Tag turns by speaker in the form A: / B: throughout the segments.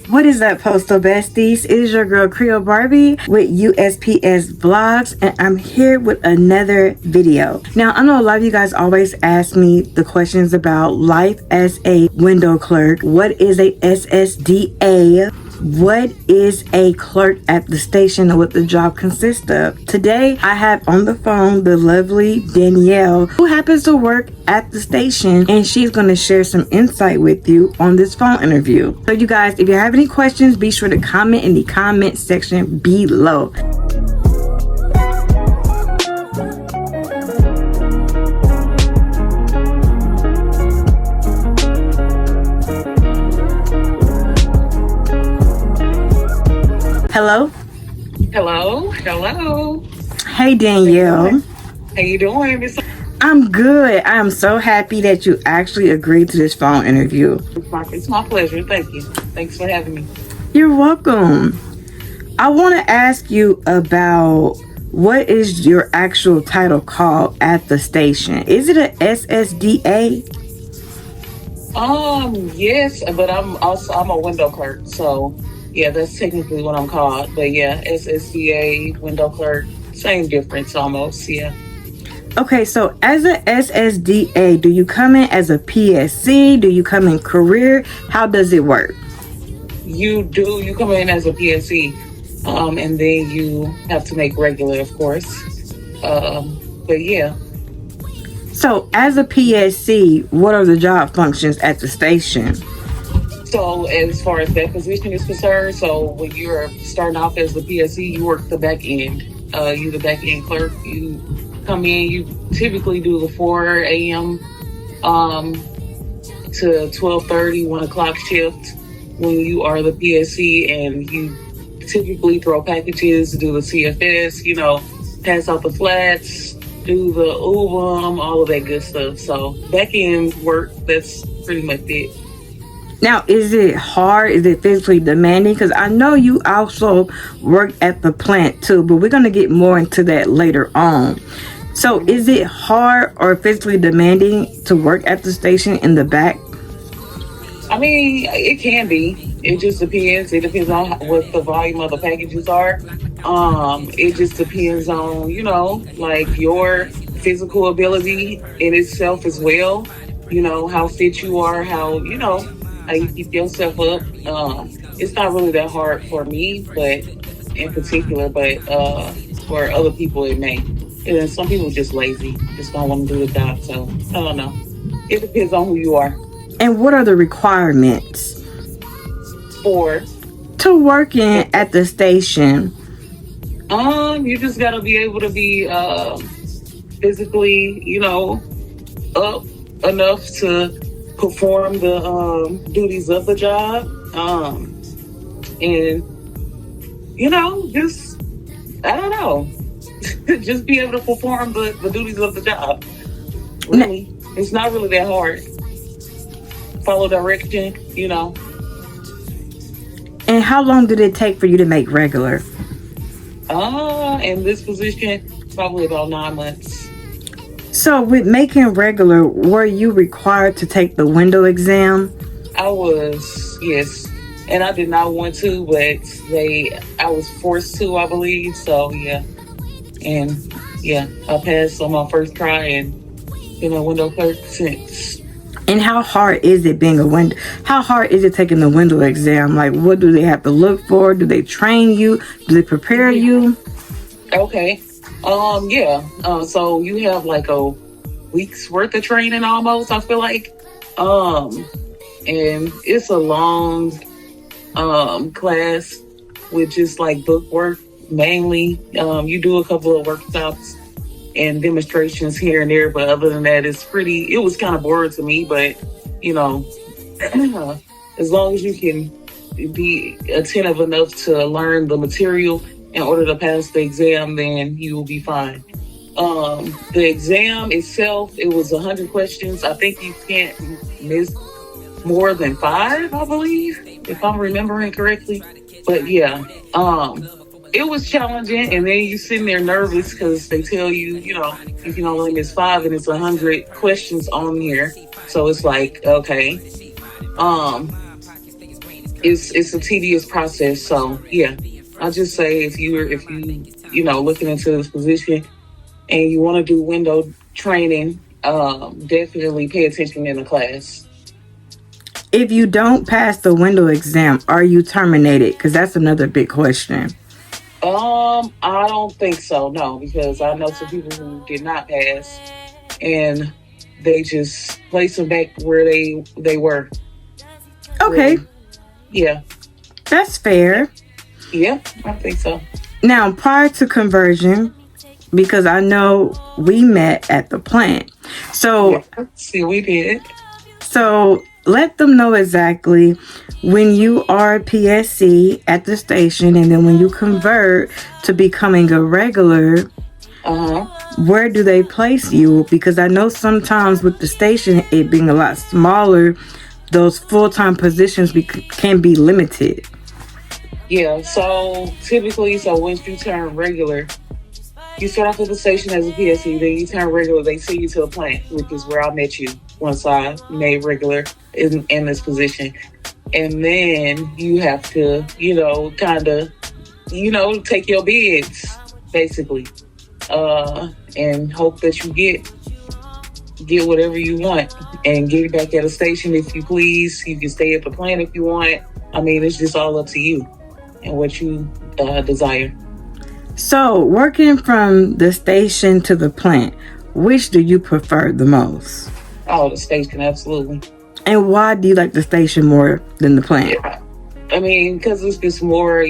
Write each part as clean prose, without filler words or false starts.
A: What is up, Postal Besties? It is your girl Creole Barbie with USPS Vlogs, and I'm here with another video. Now, I know a lot of you guys always ask me the questions about life as a window clerk. What is a SSDA? What is a clerk at the station and what the job consists of? Today, I have on the phone the lovely Danielle, who happens to work at the station, and she's going to share some insight with you on this phone interview. So you guys, if you have any questions, be sure to comment in the comment section below. Hello?
B: Hello.
A: Hey, Danielle.
B: How you doing, Miss?
A: I'm good. I am so happy that you actually agreed to this phone interview.
B: It's my pleasure. Thank you. Thanks for having me.
A: You're welcome. I want to ask you about what is your actual title called at the station? Is it a SSDA?
B: Yes, but I'm a window clerk, so yeah, that's technically what I'm called. But yeah, SSDA, window clerk, same difference almost, yeah.
A: Okay, so as a SSDA, do you come in as a PSC? Do you come in career? How does it work?
B: You come in as a PSC, and then you have to make regular, of course. But yeah.
A: So as a PSC, what are the job functions at the station?
B: So as far as that position is concerned, so when you're starting off as the PSC, you work the back end. You the back end clerk. You come in, you typically do the 4 a.m. To 12:30, 1 o'clock shift when you are the PSC, and you typically throw packages, do the CFS, pass out the flats, do the UVM, all of that good stuff. So back end work, that's pretty much it.
A: Now, is it hard? Is it physically demanding? Because I know you also work at the plant too, but we're going to get more into that later on. So is it hard or physically demanding to work at the station in the back?
B: I mean, it can be. It just depends. It depends on what the volume of the packages are. It just depends on, like your physical ability in itself as well. How fit you are, how you keep yourself up. It's not really that hard for me, but in particular, but for other people it may. And some people are just lazy, just don't want to do the job. So I don't know. It depends on who you are.
A: And what are the requirements to working at the station?
B: You just gotta be able to be physically, up enough to perform the duties of the job, and just I don't know, just be able to perform the duties of the job. Really, it's not really that hard. Follow direction,
A: And how long did it take for you to make regular?
B: In this position, probably about 9 months.
A: So with making regular, were you required to take the window exam?
B: I was, yes. And I did not want to, but I was forced to, I believe. So yeah. And yeah, I passed on my first try and been a window clerk since.
A: And how hard is it being how hard is it taking the window exam? Like, what do they have to look for? Do they train you? Do they prepare you?
B: Okay. Yeah. So you have like a week's worth of training almost, I feel like. And it's a long class with just like book work mainly. You do a couple of workshops and demonstrations here and there, but other than that, it was kind of boring to me, but as long as you can be attentive enough to learn the material in order to pass the exam, then you will be fine. The exam itself, it was 100 questions. I think you can't miss more than 5, I believe, if I'm remembering correctly. But yeah, it was challenging, and then you sitting there nervous because they tell you, you can only miss 5, and it's 100 questions on here. So it's like, okay. it's a tedious process. So yeah, I just say if you looking into this position and you want to do window training, definitely pay attention in the class.
A: If you don't pass the window exam, are you terminated? Because that's another big question.
B: I don't think so. No, because I know some people who did not pass, and they just place them back where they were.
A: Okay,
B: Really, yeah,
A: that's fair.
B: yeah, I think so.
A: Now, prior to conversion, because I know we met at the plant. So,
B: Yeah, see, we did.
A: so let them know exactly when you are PSC at the station and then when you convert to becoming a regular,
B: Uh huh.
A: where do they place you? Because I know sometimes with the station, it being a lot smaller, those full-time positions can be limited.
B: Yeah. So typically, so once you turn regular, you start off at the station as a PSC, then you turn regular. They send you to the plant, which is where I met you once I made regular in this position. And then you have to, kind of, take your bids basically, and hope that you get whatever you want and get it back at a station if you please. You can stay at the plant if you want. I mean, it's just all up to you and what you desire.
A: So, working from the station to the plant, which do you prefer the most?
B: Oh, the station, absolutely.
A: And why do you like the station more than the plant?
B: Yeah. I mean, because it's just more,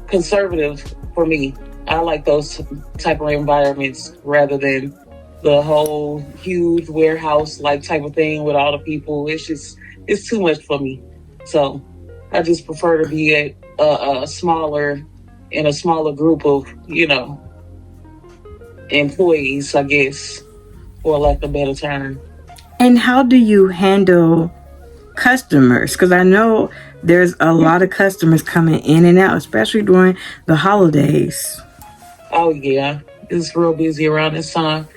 B: conservative for me. I like those type of environments rather than the whole huge warehouse like type of thing with all the people. It's too much for me. So I just prefer to be at a smaller in a smaller group of employees, I guess, for lack of a better term.
A: And how do you handle customers? Because I know there's a lot of customers coming in and out, especially during the holidays.
B: Oh yeah, it's real busy around this time.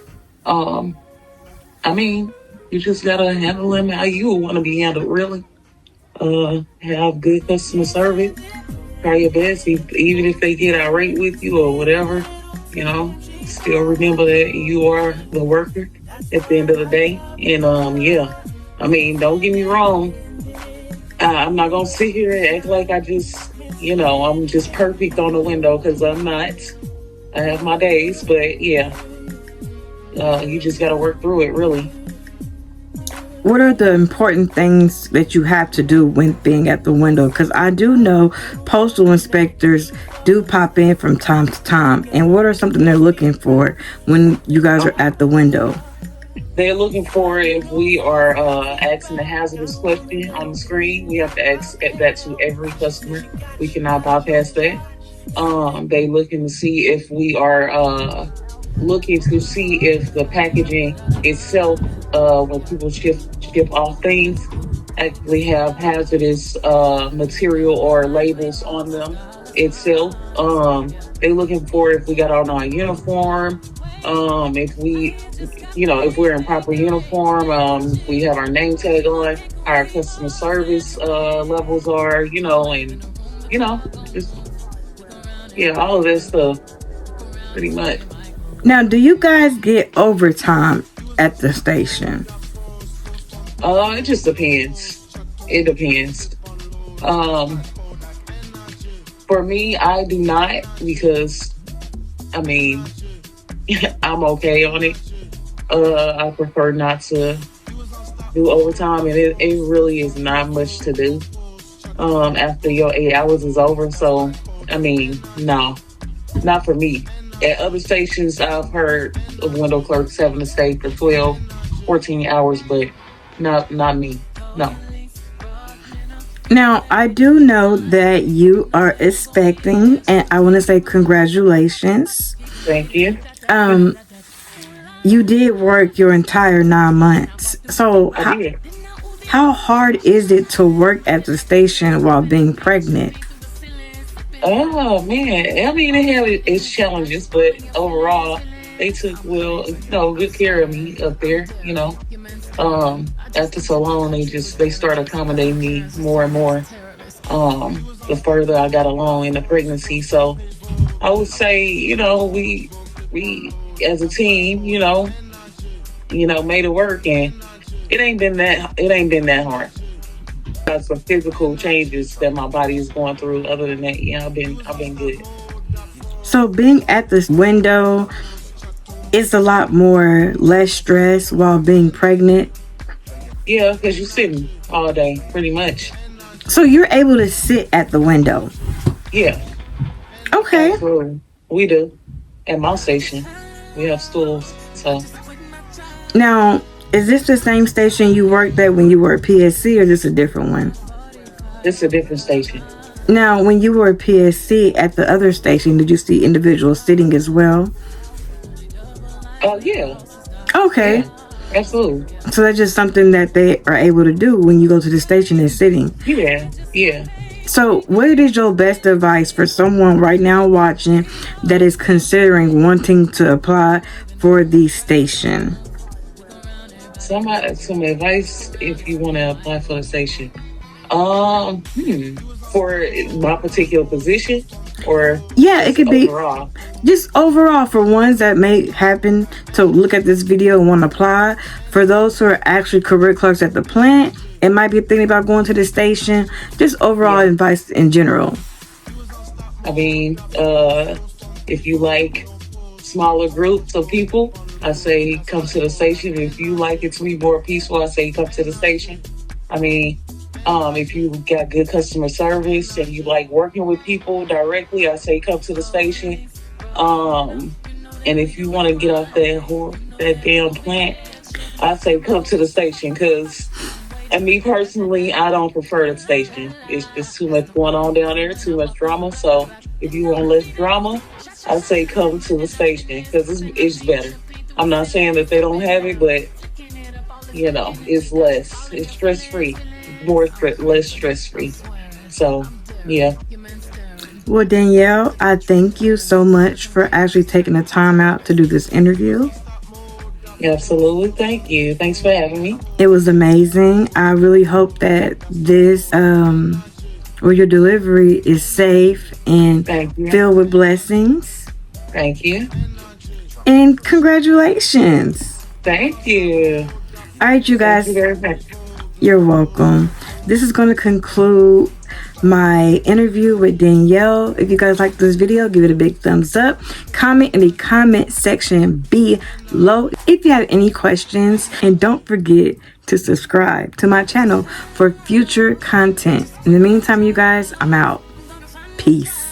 B: Um, I mean, you just gotta handle them how you want to be handled. Really, have good customer service. Try your best, even if they get irate with you or whatever. You know, still remember that you are the worker at the end of the day. And yeah, I mean, don't get me wrong. I'm not gonna sit here and act like I'm just perfect on the window because I'm not. I have my days, but yeah, you just gotta work through it, really.
A: What are the important things that you have to do when being at the window? Because I do know postal inspectors do pop in from time to time. And what are something they're looking for when you guys are at the window?
B: They're looking for if we are asking a hazardous question on the screen. We have to ask that to every customer. We cannot bypass that. They looking to see if we are looking to see if the packaging itself, when people ship off things, actually have hazardous material or labels on them itself. They looking for if we got on our uniform, if if we're in proper uniform, we have our name tag on, our customer service levels are, and just all of that stuff, pretty much.
A: Now, do you guys get overtime at the station?
B: It just depends. It depends. Um, for me, I do not because, I mean, I'm okay on it. I prefer not to do overtime, and it really is not much to do after your 8 hours is over. So, I mean, no, not for me. At other stations, I've heard of window clerks having to stay for 12, 14 hours, but not me. No.
A: Now, I do know that you are expecting, and I want to say congratulations.
B: Thank you.
A: Um, you did work your entire 9 months. So,
B: I did.
A: how hard is it to work at the station while being pregnant?
B: Oh man, I mean it had its challenges, but overall, they took good care of me up there. After so long, they started accommodating me more and more. The further I got along in the pregnancy, so I would say, we as a team, made it work, and it ain't been that hard. That's the physical changes that my body is going through. Other than that, I've been good.
A: So being at this window is a lot more less stress while being pregnant.
B: Yeah, because you're sitting all day, pretty much.
A: So you're able to sit at the window.
B: Yeah,
A: Okay.
B: absolutely. We do. At my station, we have stools, so
A: Now, is this the same station you worked at when you were at PSC, or is this a different one?
B: it's a different station.
A: Now, when you were at PSC at the other station, did you see individuals sitting as well?
B: Oh, yeah.
A: Okay.
B: Yeah, absolutely.
A: So that's just something that they are able to do when you go to the station and sitting.
B: Yeah, yeah.
A: So, what is your best advice for someone right now watching that is considering wanting to apply for the station?
B: Some advice if you want to apply for the station. For my particular position, or
A: Yeah, it
B: just
A: could be
B: overall.
A: just overall for ones that may happen to look at this video and want to apply. For those who are actually career clerks at the plant and might be thinking about going to the station, just overall
B: Yeah.
A: advice in general.
B: I mean, if you like smaller groups of people, I say come to the station. If you like it to be more peaceful, I say come to the station. I mean, if you got good customer service and you like working with people directly, I say come to the station. And if you want to get off that damn plant, I say come to the station, because, and me personally, I don't prefer the station. It's just too much going on down there, too much drama. So if you want less drama, I say come to the station, because it's better. I'm not saying that they don't have it, but it's less. It's stress free, less stress free. So yeah,
A: Well, Danielle, I thank you so much for actually taking the time out to do this interview.
B: absolutely. Thank you. Thanks for having me.
A: It was amazing. I really hope that this or your delivery is safe and
B: Thank you.
A: filled with blessings.
B: Thank you.
A: And congratulations.
B: Thank you.
A: All right, you
B: Thank
A: guys.
B: you very much.
A: You're welcome. This is going to conclude my interview with Danielle. If you guys like this video, give it a big thumbs up. Comment in the comment section below if you have any questions. And don't forget to subscribe to my channel for future content. In the meantime, you guys, I'm out. Peace.